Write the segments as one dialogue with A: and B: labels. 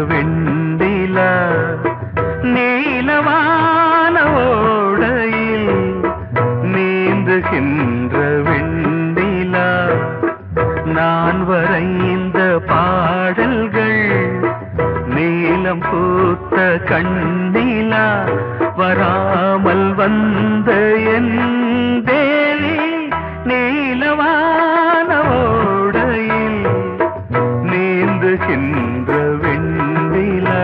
A: வெண்டிலா நீலவான ஓடையில் நீந்துகின்ற வெண்டிலா நான் வரைந்த பாடல்கள் நீலம் பூத்த கண்ணிலா வராமல் வந்த என் தேவி நீலவான ஓடையில் நீந்துகின்ற வெண்டிலா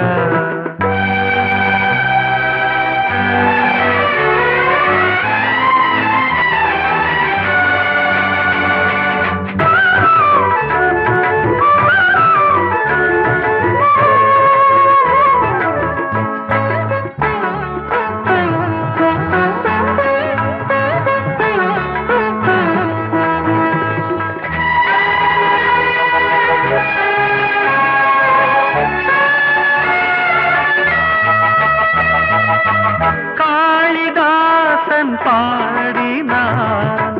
A: பாடினான்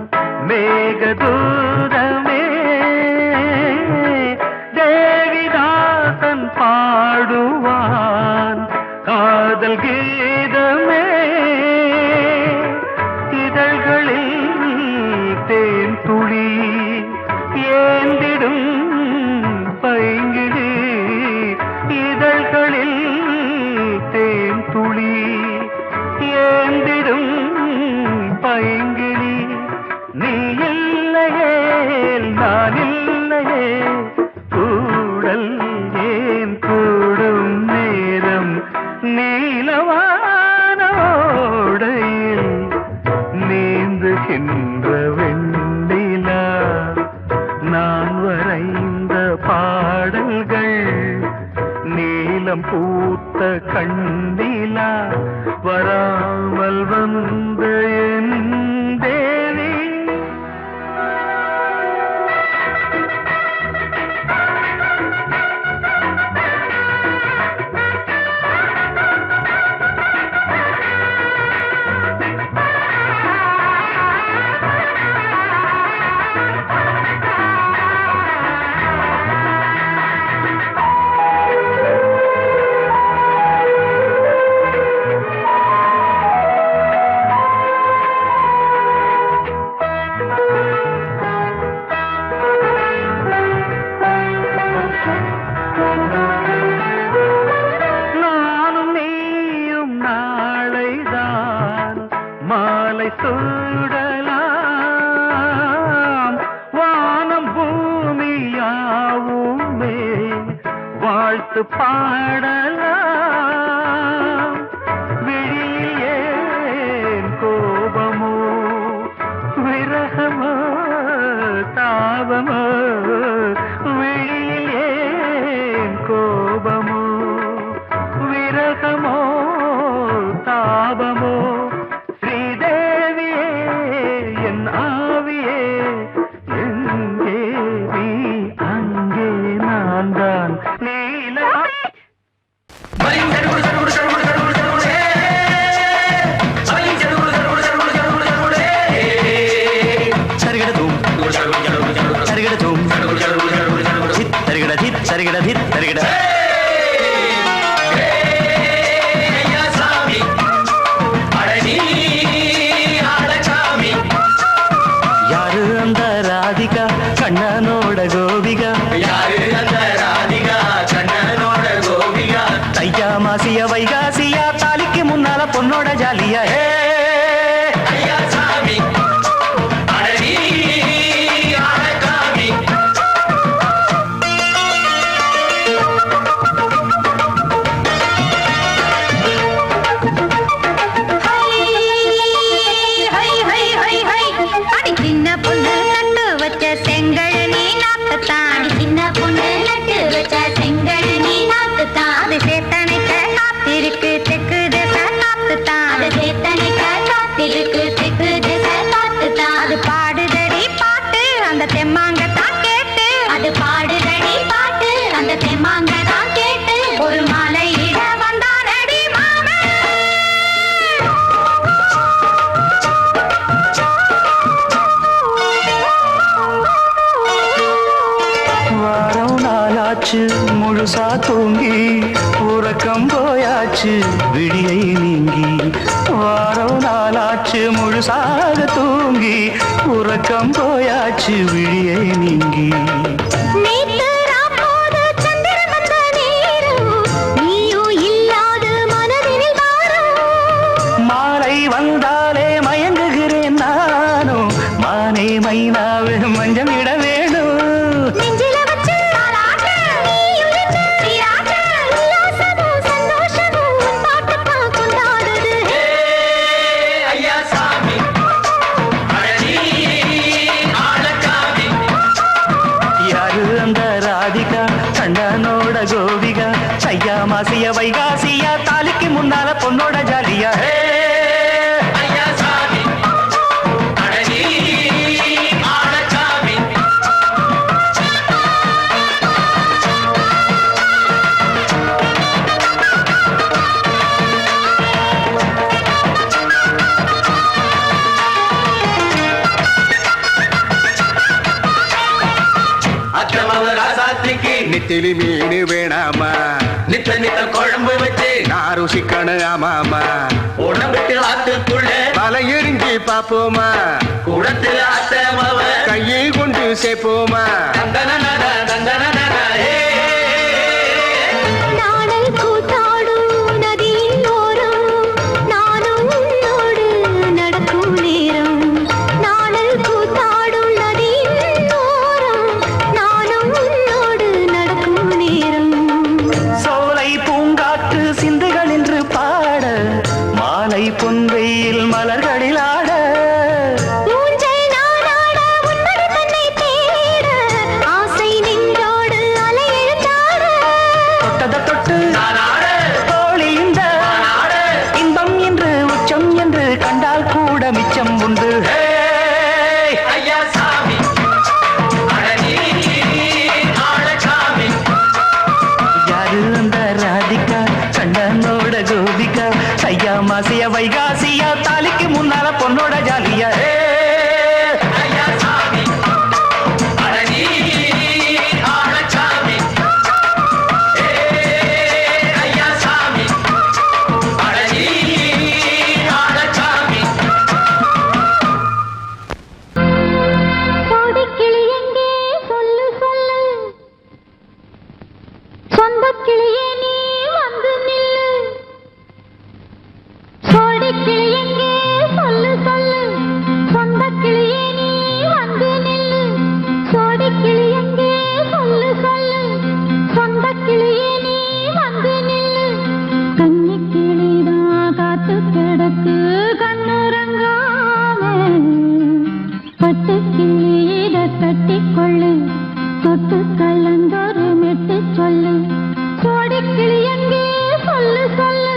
A: மேகதூதமே தேவிதாசன் பாடுவான் காதல் கீதமே இதழ்களில் தேன் துளி ஏந்திடும் பைங்கிழி இதழ்களில் தேன் துளி ஏந்திடும் பைங்கிளி நீ இல்லையே நான் இல்லையே கூடல் ஏன் கூடும் நேரம் நீலவான ஓடையில் நீந்துகின்ற வெண்டிலா நான் வரைந்த பாடல்கள் நீலம் பூத்த கண்ணிலா வராமல் வந்த என் தேவி மாலை சூடலாம் வானம் பூமியாவுமே வாழ்த்து பாடலாம் விழியில் ஏன் கோபமோ விரகமோ தாபமோ விழியில் ஏன் கோபமோ விரகமோ தாபமோ யாரு அந்த ராதிகா கண்ணனோட கோபிகா யாரு அந்த ராதிகா கண்ணனோட கோபிகா தையா மாசியா வைகாசியா தாலிக்கு முன்னால பொண்ணோட ஜாலியா
B: சேத்தனைக்க காத்திருக்கு தெற்கு தேச காத்துத்தான்
A: உறக்கம் போயாச்சு விடியை நீங்கி வாரம் நாளாச்சு முழுசாக தூங்கி உறக்கம் போயாச்சு விடியை நீங்கி மாலை வந்தாலே மயங்குகிறேன் நானும் மானே மைனாவே மஞ்சள் இட வேணும் கண்ணனோட கோபிகா ஐயா மாசிய வைகாசியா தாலிக்கு முன்னால பொண்ணோட ஜாலியா
B: நெத்திலி மீன் வேணாமா
C: நித்த நித்த குழம்பு வச்சு
B: நான் ருசிக்கணும் ஆமாமா
C: உடம்புக்கு ஆத்துக்குள்ள
B: பல எரிஞ்சு பாப்போமா
C: குடத்துல அத்தமவ
B: கையை கொண்டு சேர்ப்போமா
A: பொன்வெயில் மலர்களில் ஆட ஆசை நெஞ்சோடு தொட்டத தொட்டு தோழி இந்த இன்பம் என்று உச்சம் என்று கண்டால் கூட மிச்சம் உண்டு யாரு அந்த ராதிகா கண்ணனோட கோபிகா ஐயா மாசிய வைகாசியா தாலிக்கு முன்னால பொண்ணோட ஜாலியா
D: கட்டிக்கொள்ளு தொட்டு கலந்தொரு மெட்டு சொல்லு கோடி கிளி எங்கே சொல்லு சொல்லு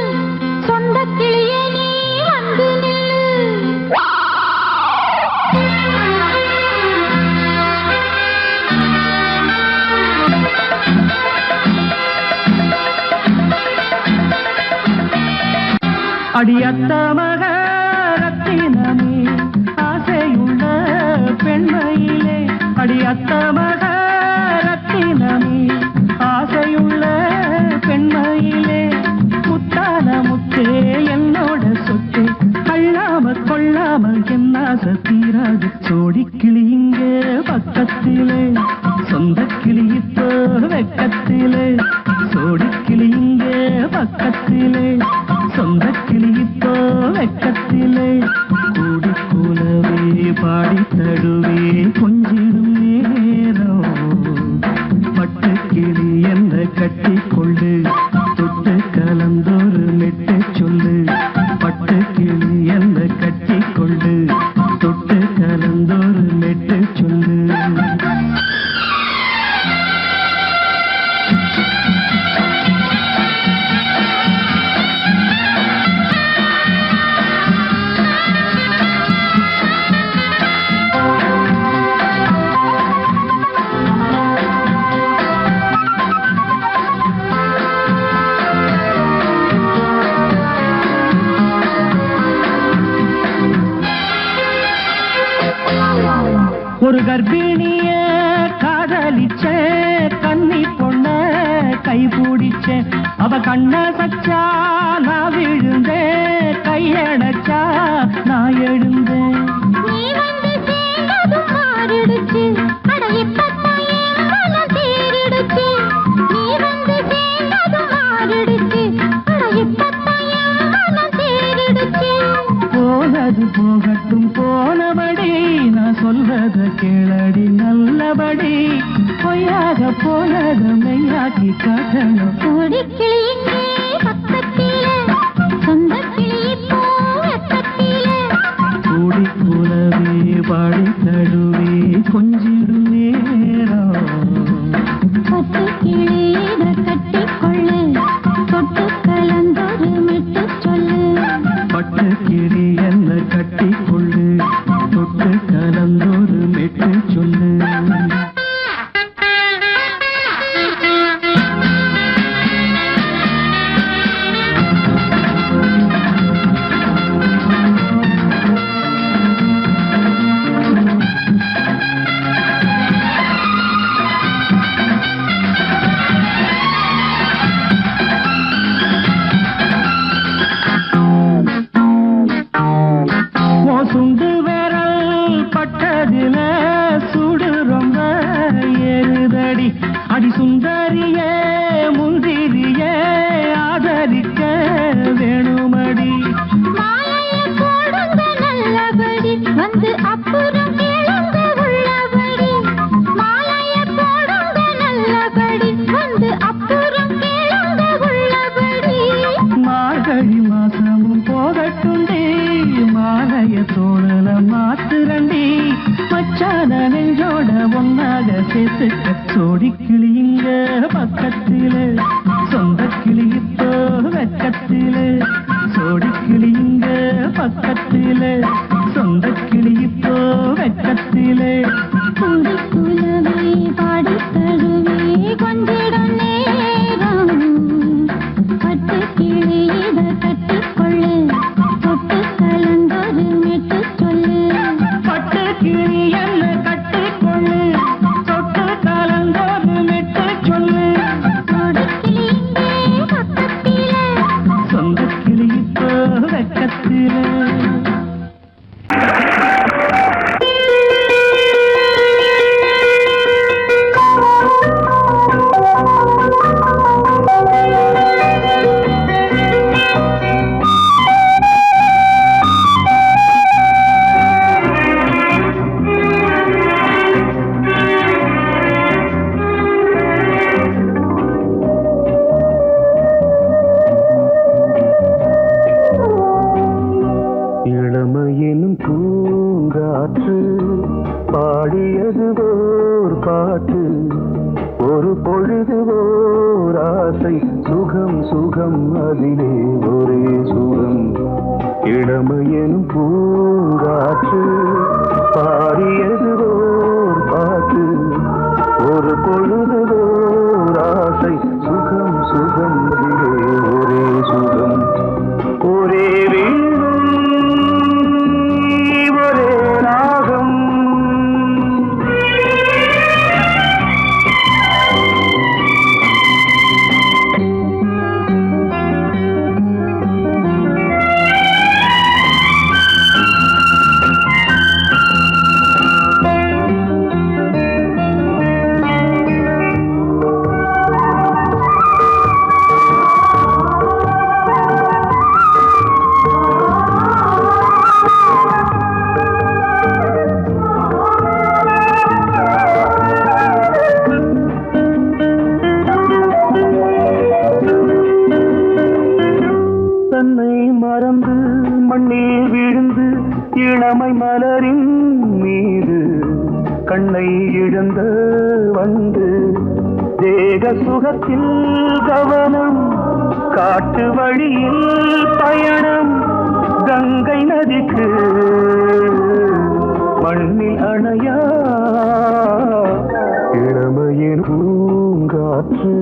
D: சொந்த கிளியே நீ வந்து நில்லு
A: அடியத்த மக ரத்தினமே ஆசையுள்ள பெண்மையிலே அடியத்த மக ரத்தினமே ஆசையுள்ள பெண்மையிலே முத்தான முத்தே என்னோட சொத்து அள்ளாம கொள்ளாம என்னாச தீராது சோடி கிளி இங்கே பக்கத்திலே சொந்த கிளி இப்போ வெக்கத்திலே சோடி கிளி இங்கே பக்கத்திலே சொந்த கிளி இப்போ வெக்கத்திலே கூடி கூலவே பாடி தடுவே கொஞ்சிடும் நேரம் பட்டு கிளி என்ன கட்டி கொள்ளு தொட்டு கலந்தொரு மெட்டு சொல்லு பட்டு கிளி என்ன கட்டி கொள்ளு தொட்டு கலந்தொரு மெட்டு சொல்லு ஒரு கர்ப்பிணிய காதலிச்ச கன்னி பொண்ண கை பிடிச்ச அவ கண்ண சச்சா நான் விழுந்தேன், கையடைச்சா நான் எழுந்தேன்.
D: நீ வந்து சேர்ந்ததும் மாறிடுச்சு, அட இப்பத்தான் என் மனம் தேறிடுச்சு. நீ வந்து சேர்ந்ததும் மாறிடுச்சு, அட இப்பத்தான் என் மனம் தேறிடுச்சு.
A: போனது போகட்டும் போனபடி, நான் சொல்றத கேளடி நல்லபடி. பொய்யாக போனத மெய்யாக்கி காட்டணும்.
D: கோடிக்கிளி இங்கே பக்கத்திலே, சொந்த கிளி இப்போ வெக்கத்திலே.
A: கூடி கூடவே பாடி தழுவி கொஞ்சிடும் நேரம்.
D: பட்டு கிளி இத கட்டிக்கொள்ளு, தொட்டு கலந்தொரு மெட்டு சொல்லு.
A: பட்டு கிளி என்ன கட்டிக்கொள்ளு, தொட்டு கலந்தொரு மெட்டு சொல்லு. சுண்டு விரல் பட்டதில சுடு ரொம்ப ஏறுதடி. அடி சுந்தரியே முந்திரியே ஆதரிக்க வேணுமடி.
D: மாலையை போடுங்க நல்லபடி, வந்து அப்புறம் கேளுங்க உள்ளபடி. மாலையை போடுங்க நல்லபடி, வந்து அப்புறம் கேளுங்க உள்ளபடி.
A: மார்கழி மாசமும் போகட்டுண்டி, மாலைய தோழல மாத்துரண்டி. மச்சான நெஞ்சோட ஒன்னாக சேர்த்துக்க. சோடி கிளியுங்க பக்கத்திலே, சொந்த கிளி இப்போ வெக்கத்திலே. சோடி கிளியுங்க பக்கத்திலே, சொந்த கிளி இப்போ வெக்கத்திலே.
D: கூடி குலவை பாடி தழுவி கொஞ்சிடும் நேரம். பட்டு கிளி இத கட்டிக்கொள்ளு, தொட்டு கலந்தொரு மெட்டு சொல்லு.
A: பட்டு கிளி என்ன கட்டிக்கொள்ளு, தொட்டு கலந்தொரு மெட்டு சொல்லு.
D: கோடிக்கிளி இங்கே பக்கத்திலே,
A: சொந்த கிளி இப்போ வெக்கத்திலே. இளமையினும் பூங்காற்று பாடியது ஓர் பாட்டு, ஒரு பொழுது ஓர் ஆசை. சுகம் சுகம் அதிலே ஒரே சுகம். இளமையினும் பூங்காற்று பாடியது ஓர் பாட்டு, ஒரு பொழுது ஓர் ஆசை. சுகம் சுகம் அதிலே ஒரே சுகம். ஒரே வீடும் ஒரே ராகம். தன்னை மறந்து மண்ணில் விழுந்து இளமை மலரின் மீது கண்ணை இழந்த வந்து தேக சுகத்தில் கவனம். காட்டு வழியில் பயணம், கங்கை நதிக்கு மண்ணில் அணையா இளமையின் பூங்காற்று.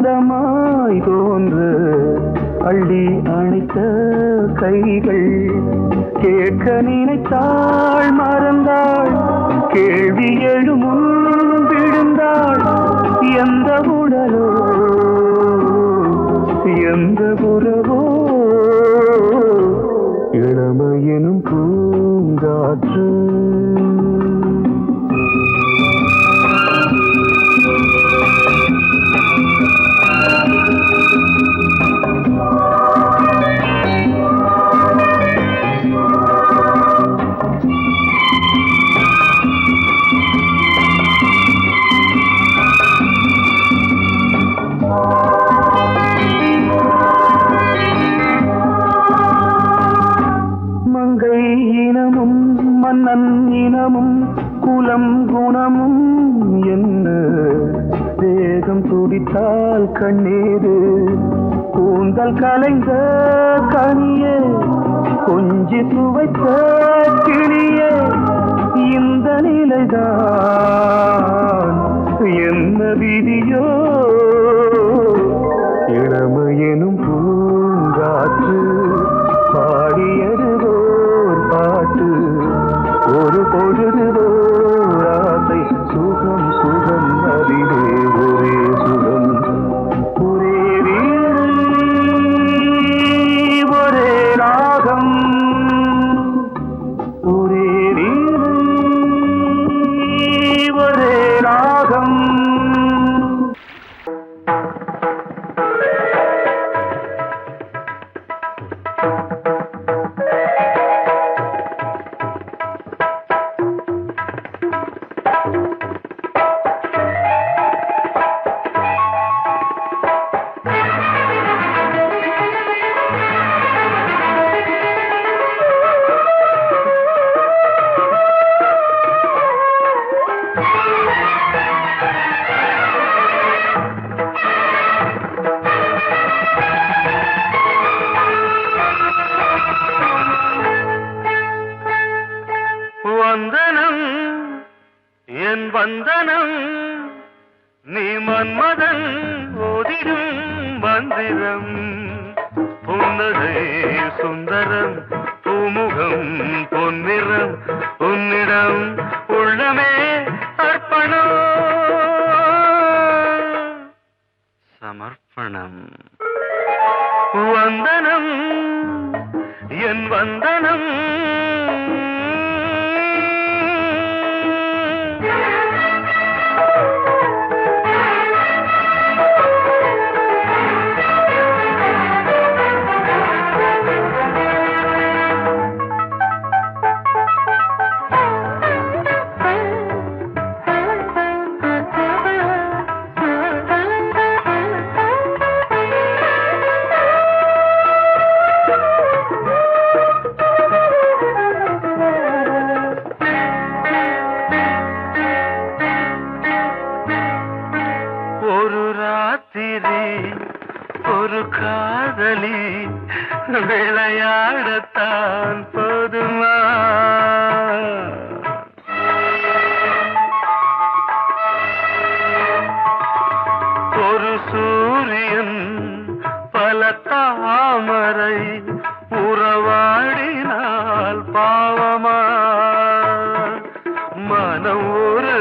A: மன்மதமாய் தோன்று அள்ளி அணைத்த கைகள் கேட்க நினைத்தாள் மறந்தாள் கேள்வி எழுமுன் விழுந்தாள் எந்த உடலோ எந்த உறவோ இளமையெனும் பூங்காற்று மன்னன் இனமும் குலம் குணமும் என்ன தேகம் துடித்தால் கண்ணீரு கூந்தல் கலைந்த கனியே கொஞ்சி துவைத்த கிளியே இந்த நிலைதான் என்ன விதியோ இளமையெனும் பூங்காற்று பாடியதுவோர் பாட்டு ஒரு பொழுதுவோர் ஆசை சுகம் சுகம் அதிலே ஒரே சுகம் ஒரே வீடு ஒரே ராகம் ஒரே வீடு ஒரே ராகம் வந்தனம் என் வந்தனம் நீ மன்மதன் ஓதிடும் மந்திரம் புன்னகை சுந்தரம் பூமுகம் பொன்னிறம் உன்னிடம் உள்ளமே அர்ப்பணம் சமர்ப்பணம் வந்தனம் என் வந்தனம் ஒரு காதலி விளையாடத்தான் போதுமா ஒரு சூரியன் பல தாமரை உறவாடினால் பாவமா மனம் ஒரு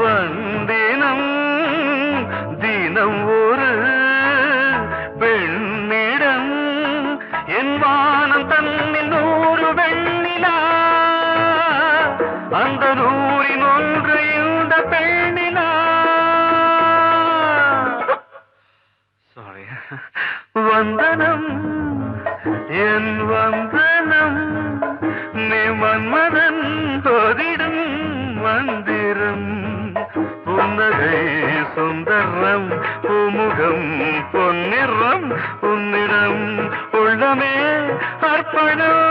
A: வந்தினம் தினம் ஒரு பெண்ணிடம் என் வானம் தன்னில் 100 வெண்ணிலா அந்த 100இன் ஒன்று இந்த பெண்ணிலா வந்தனம் என் வந்தனம் நீ மன்மதன் ஓதிடும் மந்திரம் புன்னகை சுந்தரம் பூமுகம் பொன்னிறம் உன்னிடம் உள்ளமே அர்ப்பணம்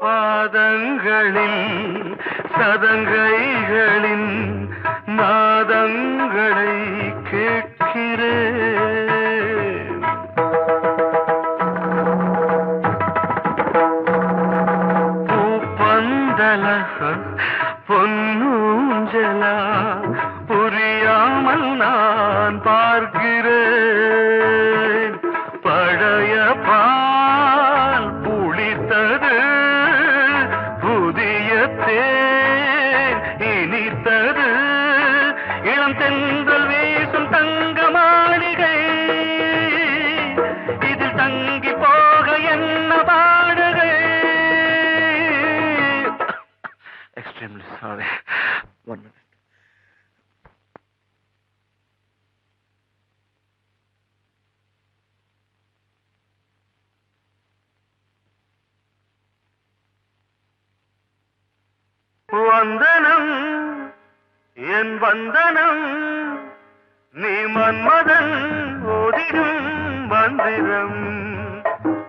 A: பாதங்களில் சதங்கைகளின் நாதங்களை கேட்கிறேன். பூப்பந்தல பொன்னூஞ்சலா புரியாமல் நான் பார்க்கிறேன். பழைய பால் புளித்தது, புதிய தேன் இனித்தது, இளம் தென்றல் வீசும் தங்க மாளிகை, இதில் தங்கி போக என்ன பாடுகை. Extremely sorry. 1 minute. வந்தனம் என் வந்தனம், நீ மன்மதன் ஓதிடும் மந்திரம்.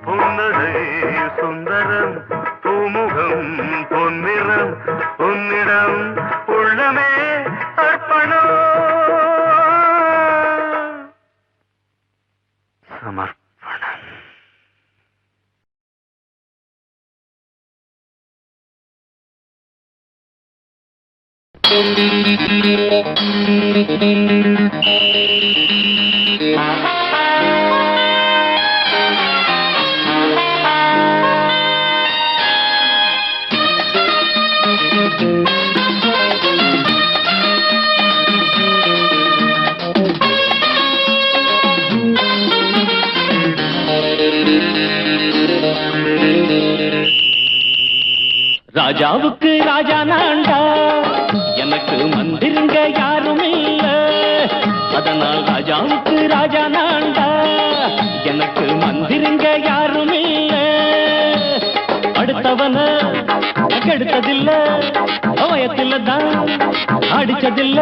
A: புன்னகை சுந்தரம், பூமுகம் பொன்னிறம், உன்னிடம் உள்ளமே அர்ப்பணம் சமர்ப்பணம். ராஜாவுக்கு ராஜா நான்டா, எனக்கு மந்திருங்க யாரும் இல்ல. அதனால் ராஜாவுக்கு ராஜா நான்டா, எனக்கு மந்திருங்க யாரும் இல்ல. அடுத்தவன கெடுத்ததில்ல, வயத்தில தான் அடிச்சதில்ல.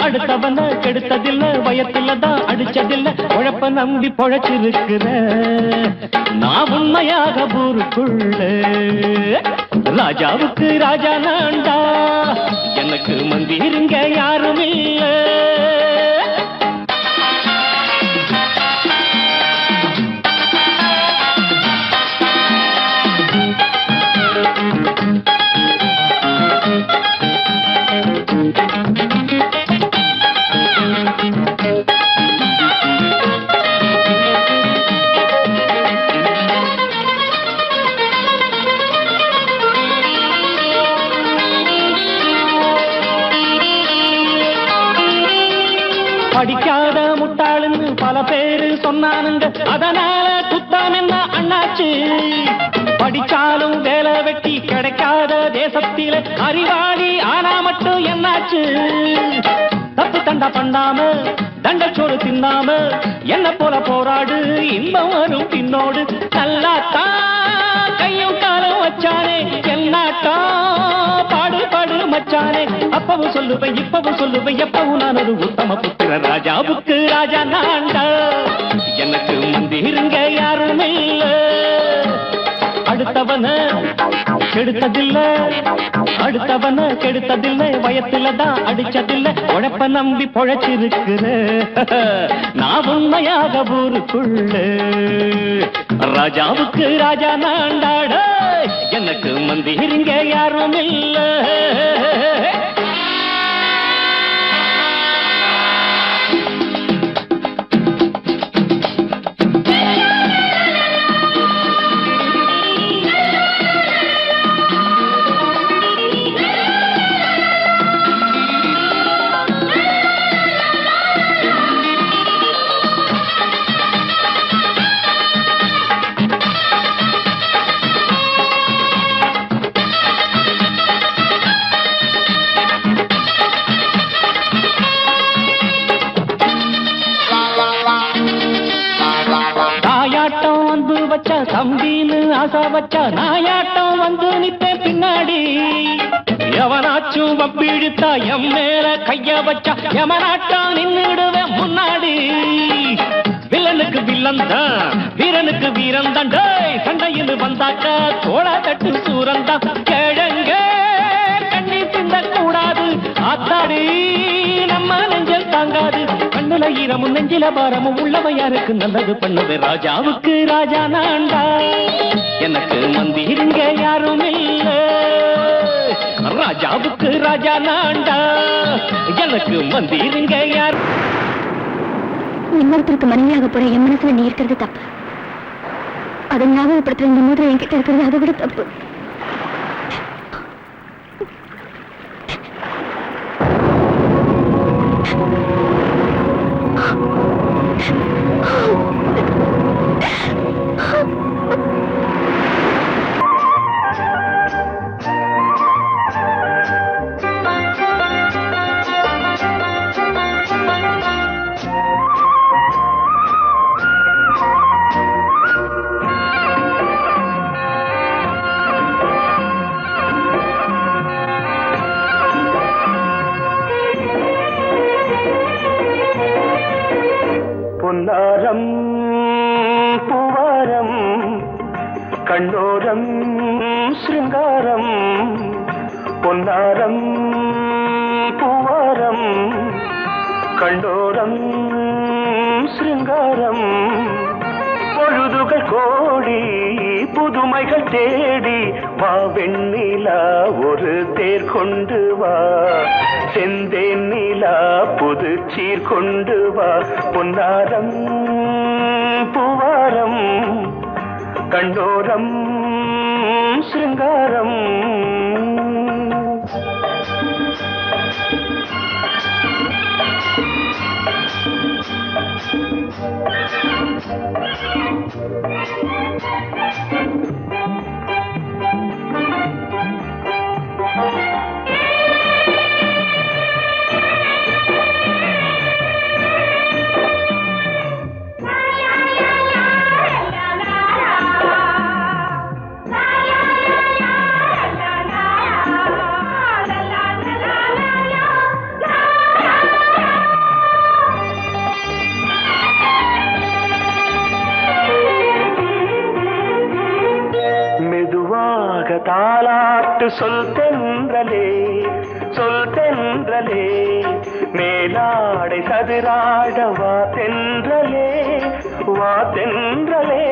A: அடுத்தவன கெடுத்ததில்ல, வயத்தில தான் அடிச்சதில்ல. உழப்ப நம்பி பொழைச்சிருக்கிற நான் உண்மையாக ஊருக்குள்ள. ராஜாவுக்கு ராஜா நான்டா, எனக்கு மந்திருங்க யாரும் இல்ல. படிக்காத முட்டாளுன்னு பல பேரு சொன்னானுங்க, அதனால குத்தாம் என்ன அண்ணாச்சு. படிச்சாலும் வேலை வெட்டி கிடைக்காத தேசத்தில அறிவாளி ஆனா மட்டும் என்னாச்சு. தப்பு தண்டா பண்ணாம தண்டச்சோறு தின்னாம என்ன போல போராடு, இன்பம் வரும் பின்னோடு. நல்லாத்தான் கையும் காலம் வச்சானே, என்னாட்டா பாடு பாடு மச்சானே. அப்பவும் சொல்லுவேன் இப்பவும் சொல்லுவேன், எப்பவும் நான் ஒரு உத்தம புத்திர. ராஜாவுக்கு ராஜா நான்டா, எனக்கு மந்திருங்க யாரும் இல்ல. அடுத்தவன கெடுத்ததில்ல, அடுத்தவன கெடுத்ததில்லை, வயத்தில தான் அடிச்சதில்லை. உழைப்ப நம்பி பொழைச்சிருக்கிற நான் உண்மையாக ஊருக்குள்ள. ராஜாவுக்கு ராஜா நான்டாட, எனக்கு மந்திருங்க யாரும் இல்ல. ஆசா வச்சா நாயாட்டம் வந்து நிப்பேன் பின்னாடி. எவனாச்சும் வப்பிழுத்தா எம் மேல கைய வச்சா எவனாட்டம் நின்னுடுவேன் முன்னாடி. வில்லனுக்கு வில்லன் தான், வீரனுக்கு வீரன் தான். சண்டையில் வந்தாக்கா தோளா தட்டு சூரன் தான். கிழங்க கண்ணி தின்ன கூடாது ஆத்தாடி, நம்ம நெஞ்சல் தாங்காது. கண்ணுல ஈரமும் நெஞ்சில பாரமும் உள்ளவ யாருக்கு நல்லது பண்ணுது. ராஜாவுக்கு ராஜா நான்டா, எனக்கு மந்திருங்க யாரும் இல்ல. ராஜாவுக்கு ராஜா நான்டா, எனக்கு மந்திருங்க யார்.
D: இன்னொருத்தருக்கு மனைவியாக போற என் மனசுல நீ இருக்கிறது தப்பு. அதை ஞாபகப்படுத்துற இந்த மூதிரை என்கிட்ட இருக்கிறது அதை விட தப்பு.
A: பொன்னாரம் பூவாரம் கண்ணோரம் சிருங்காரம். பொன்னாரம் பூவாரம் கண்ணோரம் சிருங்காரம். பொழுதுகள் கோடி புதுமைகள் தேடி வா வெண்ணிலா ஒரு தேர் கொண்டு வா. செந்தேன் நிலா புது சீர் கொண்டு வா. பொன்னாரம் பூவாரம் கண்டோரம் சிருங்காரம். தாலாட்டு சொல் தென்றலே சொல் தென்றலே. மேலாடை சதுராட வா தென்றலே வா தென்றலே.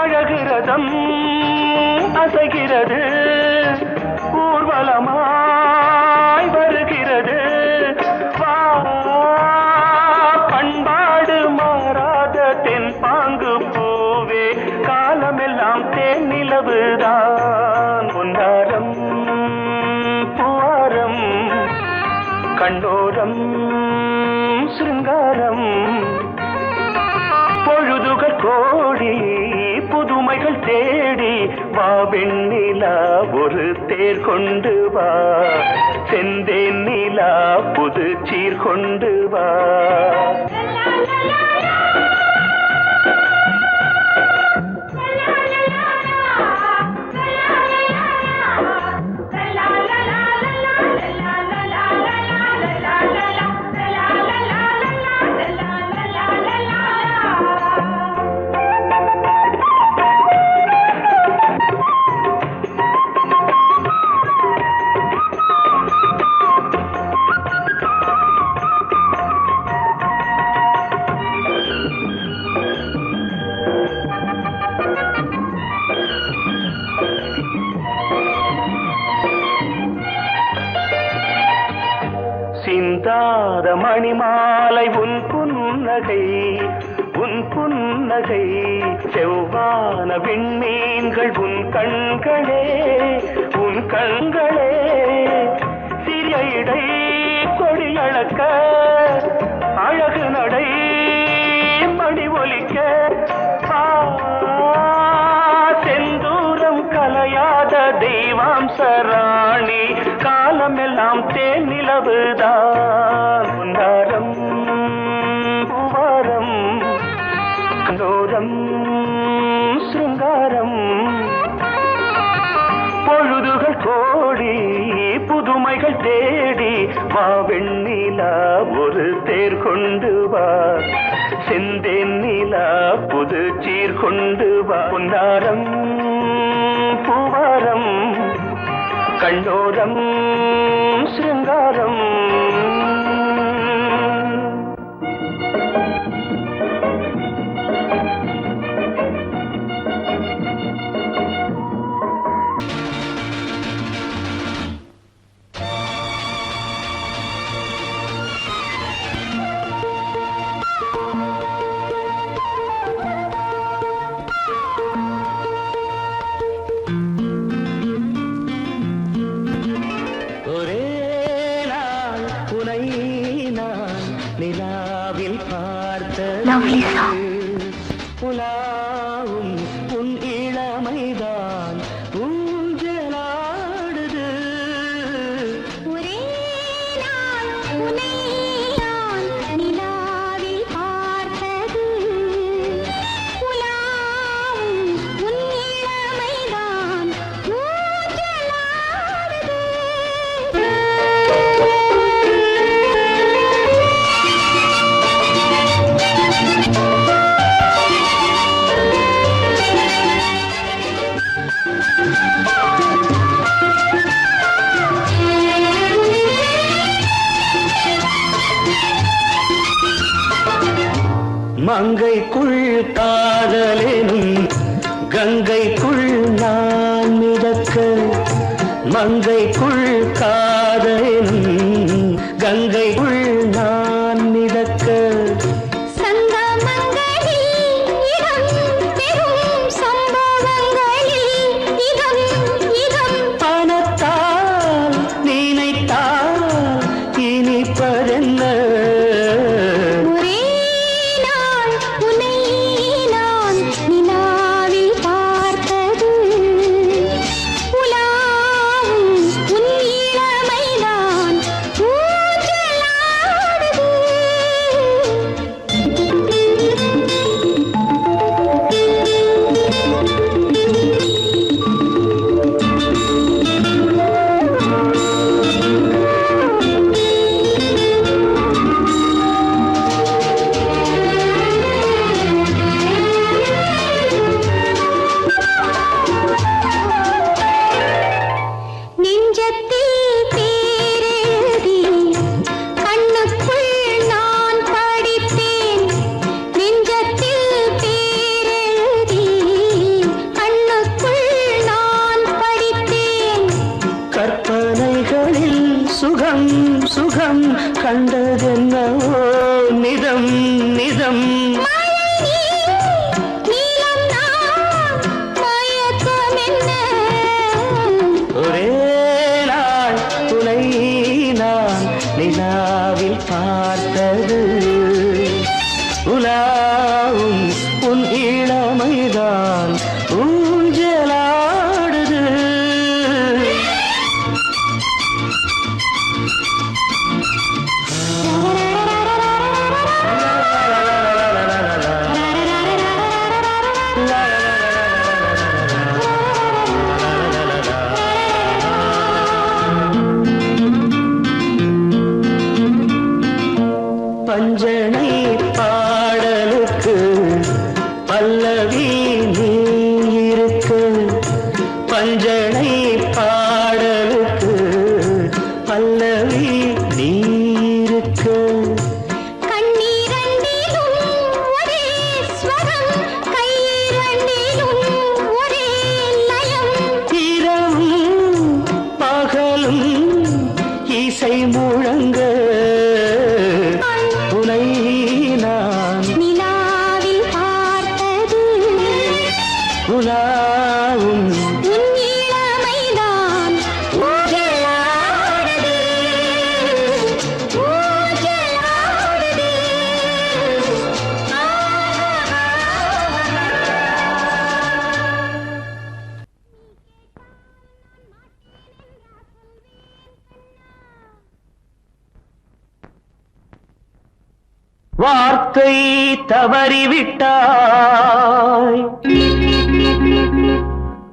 A: அழகிறதம் அசைகிறது ஊர்வலமாய் வருகிறது. வா பண்பாடு மாறாத தென் பாங்கு பூவே காலமெல்லாம் தேன் நிலவுதான். பொன்னாரம் பூவாரம் கண்டோரம் சிருங்காரம். பொழுதுகள் கோடி புதுமைகள் தேடி வா வெண்ணிலா ஒரு தேர் கொண்டு வா. செந்தேன் நிலா புது சீர் கொண்டு வா. சிந்தாத மணிமாலை உன் புன்னகை உன் புன்னகை. செவ்வான விண்மீன்கள் உன் கண்களே உன் கண்களே. சிறிய இடை கொடியளக்க அழகு நடை மணி ஒலிக்க. செந்தூரம் கலையாத தெய்வாம்சராணி காலமெல்லாம் தேன் நிலவுதான். பொன்னாரம் பூவாரம் கண்டோரம் சிருங்காரம். விழிகள் தேடி வா வெண்ணிலா ஒரு தேர் கொண்டு வா செந்தேன் நிலா புது சீர் கொண்டு வா பொன்னாரம் பூவாரம் கண்ணோரம் சிருங்காரம்
D: Lovely song.
A: புலாவும் உன் இளமைதான் ஊஞ்சலாடுது
D: ஒரே நாள் உன்னை நான் நிலாவில் பார்த்தது புலாவும் உன் இளமைதான் ஊஞ்சலாடுது
A: மங்கைக்குள் காதலெனும் கங்கைக்குள் நான் மிதக்க மங்கைக்குள் காதலெனும் கங்கைக்குள் நான் மிதக்க பணத்தால் நினைத்தால் இனிப்பதென்ன சுகம் சுகம் கண்டதென்னவோ நிதம் நிதம் ஒரே நாள் துணை நான் நிலாவில் பார்த்தது உலாவும் உன் இளமைதான் ஊஞ்சலாடுது பஞ்சனை பாடலுக்கு பல்லவி நீ இருக்க பஞ்சனை பாடலுக்கு பல்லவி நீ இருக்க இரவும் பகலும் இசை முழங்க உனை நான்
D: நிலாவில் பார்த்தது
A: உலாவும்
D: உன் இளமைதான் ஊஞ்சலாடுது ஊஞ்சலாடுது
A: வார்த்தை தவறிவிட்டாய்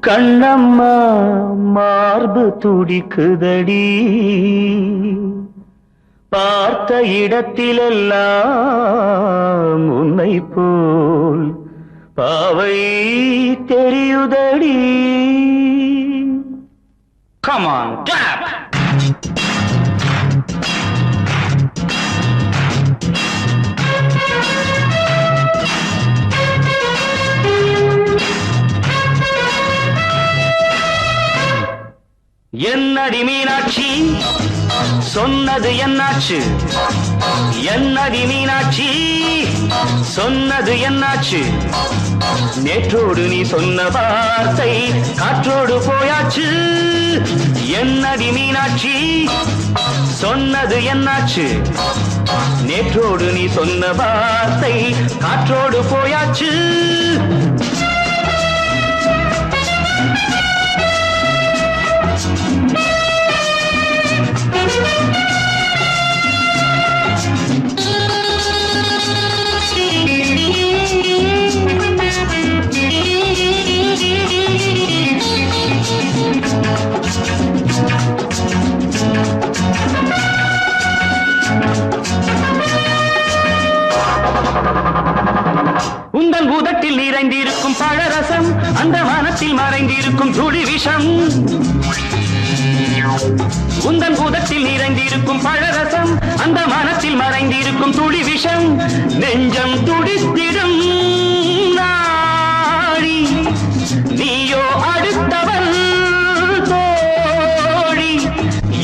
A: கண்ணம்மா மார்பு துடிக்குதடி பார்த்த இடத்திலெல்லாம் உன்னை போல் பாவை தெரியுதடி. Come on, clap! என்னடி மீனாட்சி சொன்னது என்னாச்சு? என்னடி மீனாட்சி சொன்னது என்னாச்சு? நேற்றோடு நீ சொன்ன வார்த்தை காற்றோடு போயாச்சு. என்னடி மீனாட்சி சொன்னது என்னாச்சு? நேற்றோடு நீ சொன்ன வார்த்தை காற்றோடு போயாச்சு. உந்தன் உதட்டில் நிறைந்திருக்கும் பழரசம் அந்த வானத்தில் மறைந்திருக்கும் துளி விஷம். உந்தன் உதட்டில் நிறைந்திருக்கும் பழரசம் அந்த வானத்தில் மறைந்திருக்கும் துளி விஷம். நெஞ்சம் துடித்திடும் நாடி நீயோ அடுத்தவன் தோழி.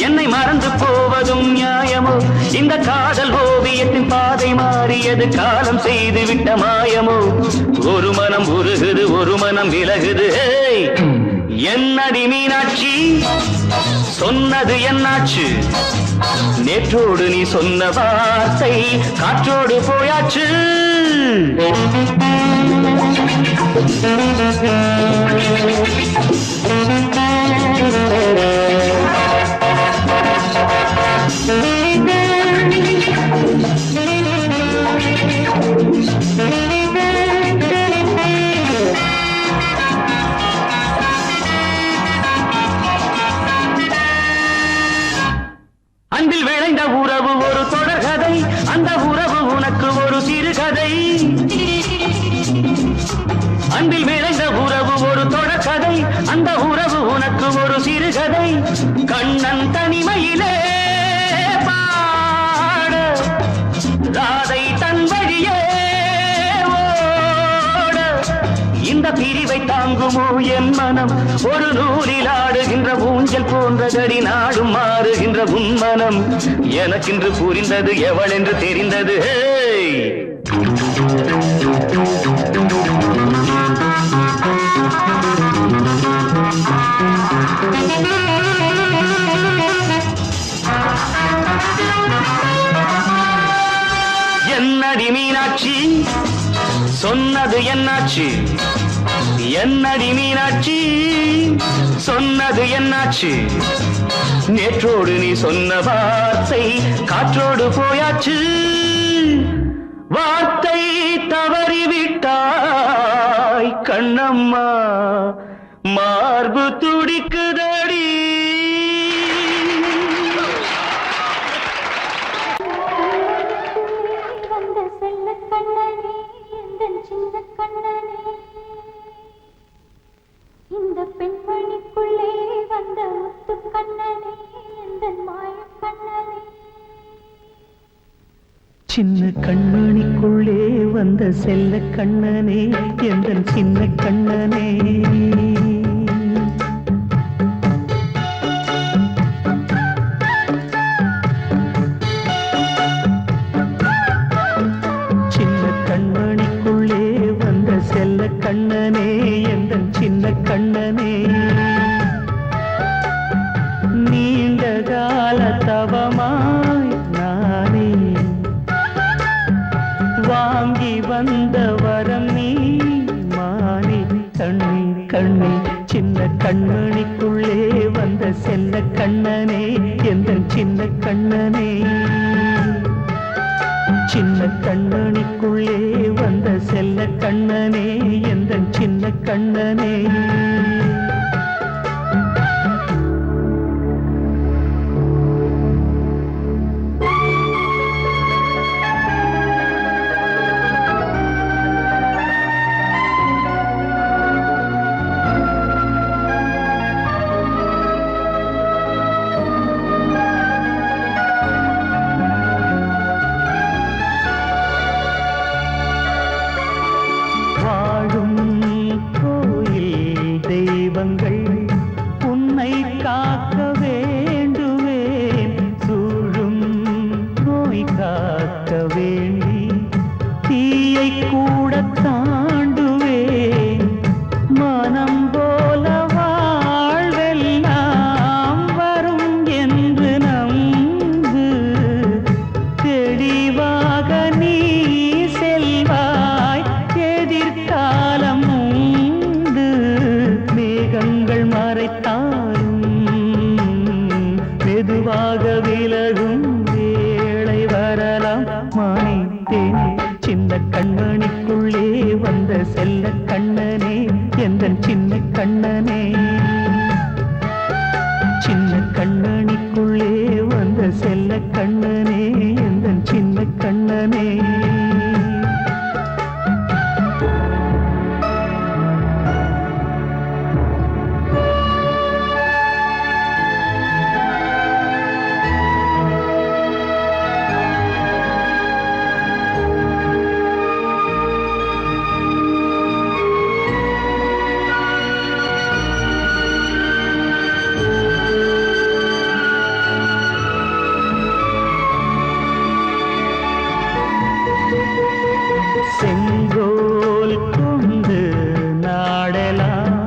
A: என்னை மறந்து போவதும் நியாயமோ? இந்த காதல் ஓவியத்தின் பாதை மாறியது காலம் செய்து விட்ட மாயமோ? ஒரு மனம் உருகுது ஒரு மனம் விலகுது. என்னடி மீனாட்சி சொன்னது என்னாச்சு? நேற்றோடு நீ சொன்ன வார்த்தை காற்றோடு போயாச்சு. அன்பில் விளைந்த உறவு ஒரு தொடர்கதை, அந்த உறவு உனக்கு ஒரு சிறுகதை. அன்பில் விளைந்த உறவு ஒரு தொடர்கதை, அந்த உறவு உனக்கு ஒரு சிறுகதை. கண்ணன் தனிமையிலே பாட ராதை தன் வழியே ஓட. இந்த பிரிவை தாங்குமோ என் மனம்? ஒரு நூலில் ஆடுகின்ற ஊஞ்சல் போன்றதடி நாடும் மாறுகின்ற உன்மனம். எனக்கென்று புரிந்தது எவள் என்று தெரிந்தது. என்னடி மீனாட்சி சொன்னது என்னாச்சு? என்னடி மீனாட்சி சொன்னது என்னாச்சு? நேற்றோடு நீ சொன்ன வார்த்தை காற்றோடு போயாச்சு. வார்த்தை தவறிவிட்டாய் கண்ணம்மா மார்பு துடிக்குதடி.
E: இந்த பெண்மணிக்குள்ளே வந்த முத்து கண்ணனே இந்த மாய கண்ணனே.
A: சின்ன கண்மணிக்குள்ளே வந்த செல்ல கண்ணனே எந்தன் சின்ன கண்ணனே. சின்ன கண்மணிக்குள்ளே வந்த செல்ல கண்ணனே எந்தன் சின்ன கண்ணனே. நீண்ட கால தவமாய் நானே வாங்கி வந்த வரம் நீ மானே. கண்ணீர் கண்ணீர் சின்ன கண்மணிக்குள்ளே வந்த செல்ல கண்ணனே எந்தன் சின்ன கண்ணனே. சின்ன கண்ணனுக்குள்ளே வந்த செல்ல கண்ணனே எந்தன் சின்ன கண்ணனே. சின்ன கண்ணனே சின்ன கண்ணனிக்குள்ளே வந்த செல்ல கண்ணனே எந்த சின்ன கண்ணனே செங்கோல் கொண்டு நாடலாம்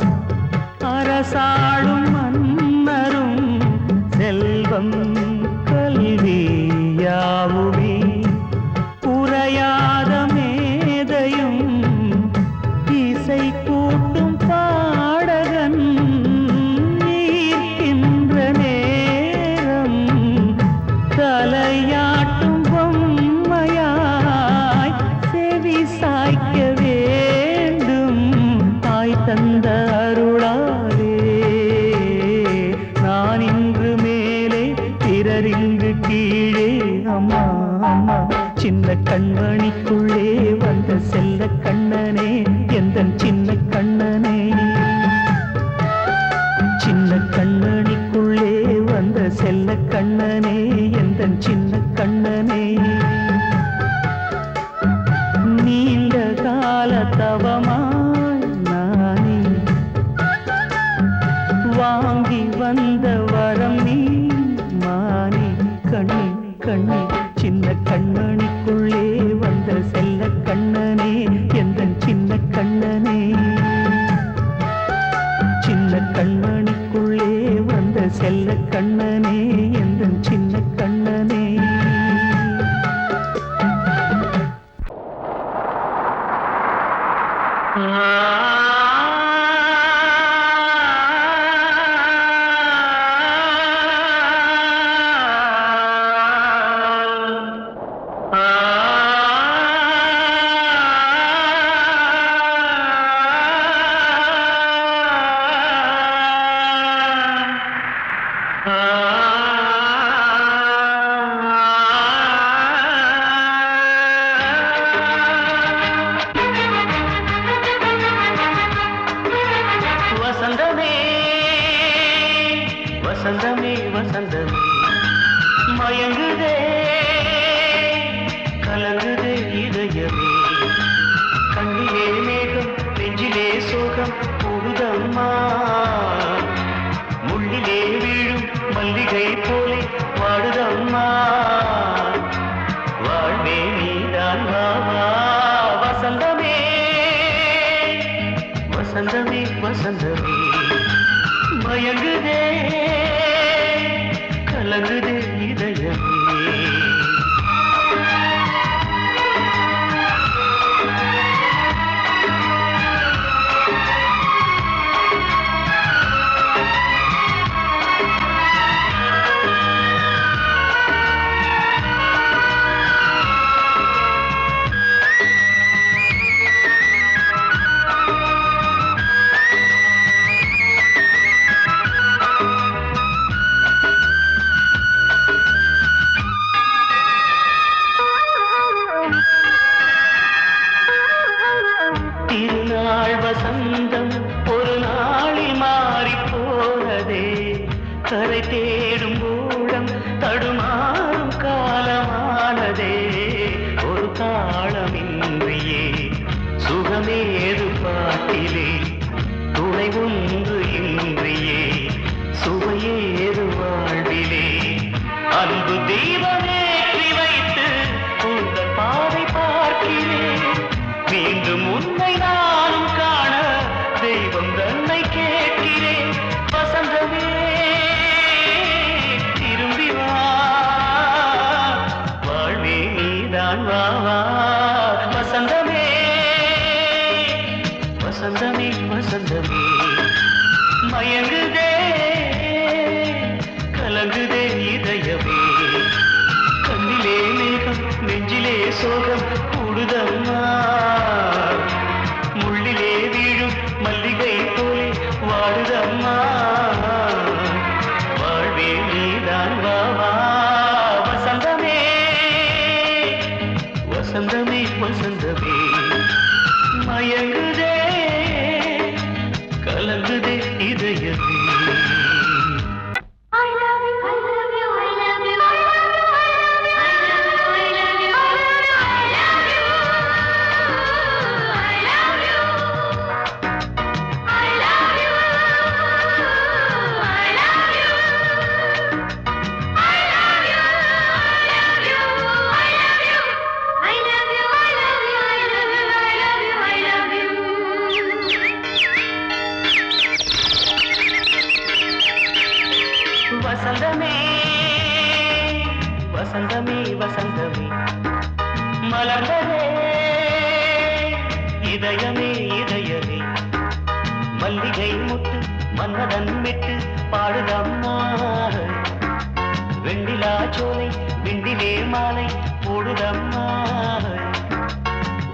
A: அரசாளும் மன்னரும் செல்வம் கல்வி யாவுமே உரையாத மேதையும் இசை கூட்டும் பாடகன் ஈர்க்கின்ற நேரம் தலையாட்டும் பொம்மையாய் செவி சாய்க்க வேண்டும் தாய் தந்த அருளாலே நான் இன்று மேலே பிறரிங்கு கீழே அம்மா அம்மா சின்ன கண்மணிக்குள்ளே வந்த செல்ல கண்ணனே எந்த சின்ன கண்ணனே சின்ன கண்ணனிக்குள்ளே வந்த செல்ல கண்ணனே எந்த சின்ன கண்ணனே நீண்ட கால தவமாய் நானே வாங்கி வந்த வரம் நீ மானே கண்ணே கண்ணே சின்ன கண்ணனிக்குள்ளே வந்த செல்ல கண்ணனே எந்த சின்ன கண்ணனே சின்ன கண்ணனிக்குள்ளே வந்த செல்ல கண்ணனே எந்த சின்ன கண்ணனே வசந்தமே வசந்தமே வசந்தமே மயங்குதே கலங்குதே இதயமே கண்ணிலே மேகம் நெஞ்சிலே சோகம் புகுதம்மா முள்ளிலே வீழும் மல்லிகை போலே வாடுதம்மா வாழ்வே நீதான் வாவா வசந்தமே வசந்தமே வசந்தமே மயங்குதே கலங்குதே இதயமே திருநாள் வசந்தம் ஒரு நாளில் மாறி போனதே கரை தேடும் ஊழம் தடுமாறும் காலமானதே ஒரு தாளமின்றியே சுகமேது பாட்டிலே துணை ஒன்று இன்றியே சுவையேது வாழ்விலே அன்பு தீபமேற்றி வைத்து உங்கள் பாதை பார்க்கிறேன் மீண்டும் உன்னை நானும் காண தெய்வம் தன்னை கேட்கிறேன் வசந்தமே திரும்பி வா வாழ்வே நீதான் வா வா வசந்தமே வசந்தமே வசந்தமே மயங்குதே கலங்குதே இதயமே கண்ணிலே மேகம் நெஞ்சிலே சோகம் கூடுதம்மா முள்ளிலே வீழும் மல்லிகை போல் பாடுதம்மா வாழ்வே நீதான் வா வா வசந்தமே வசந்தமே வசந்தமே மயங்குதே கலங்குதே இதயமே வசந்தமே வசந்தமே வசந்தமே மலர்ந்ததே இதயமே இதயமே மல்லிகை முட்டு மன்னதன் விட்டு பாடுதம்மா வெண்ணிலா சோலை விண்டிலே மாலை போடுதம்மா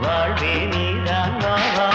A: வாழ்வே நீதான் வா வா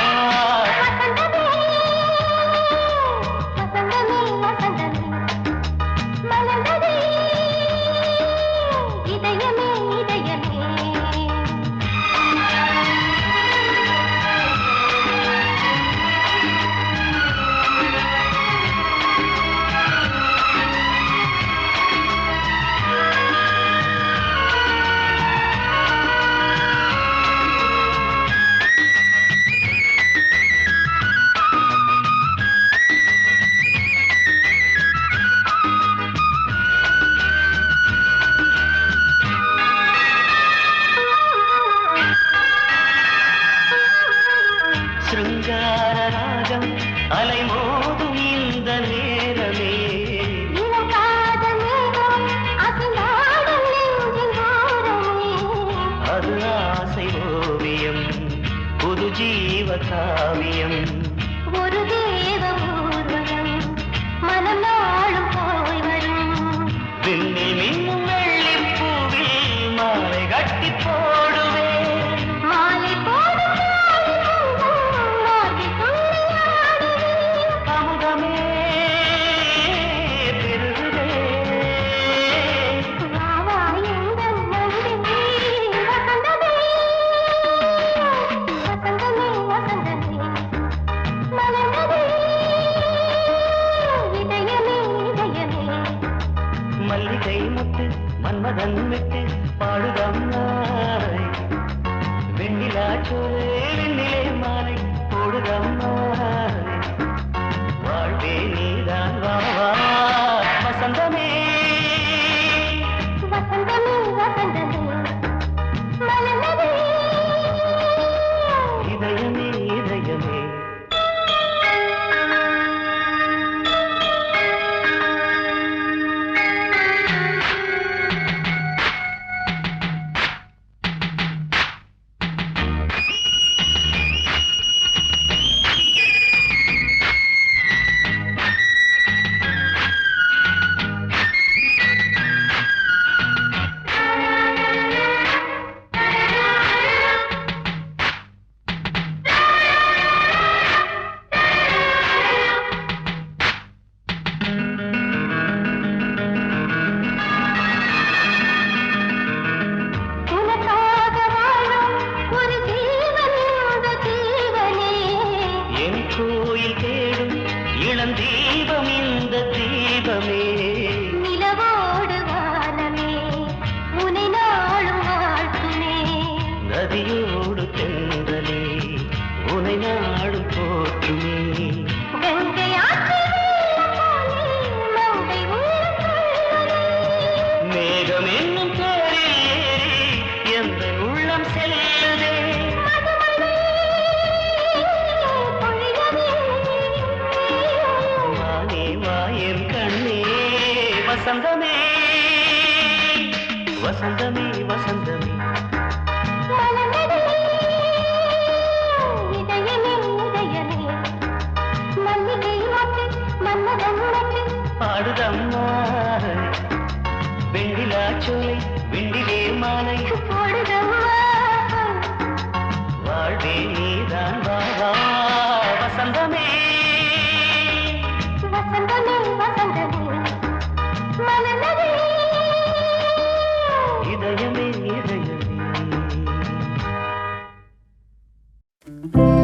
A: சிருங்கார ராகம் அலைமோதும் இந்த நேரமே அது ஆசை ஓவியம் புது ஜீவ காவியம்
E: ஒரு தேவ ஊர்வலம் மனம் நாளும் போய் வரும்
A: விண்ணில் மின்னும் வெள்ளிப் பூவில் மாலை கட்டி போடுவேன்
E: மாலை போடும்
A: அமுதமே பெருகுதே மல்லிகை முட்டு மன்மதன் விட்டு பாடுதம்மா வெண்ணிலா சோலை வெண்ணிலே மாலை போடுதம்மா வாழ்வே நீதான் வா வா வசந்தமே இதயமே இதயமே கோயில் தேடும் இளம் தீபம் இந்த தீபமே
E: நிலவோடு வானமே உனை நாளும் வாழ்த்துமே
A: நதியோடு தென்றலே உனை நாடும் போற்றுமே
E: கங்கை
A: மேகம் என்னும் தேரில் ஏறி எந்த உள்ளம் செல்லுதே வானே வாயன் கண்ணே வசந்தமே வசந்தமே வசந்தமே பாடுதம்மா வெண்ணிலா சோலை வெண்டிலே மாலை வாழ்வே நீதான் வா வா வசந்தமே
E: ஆ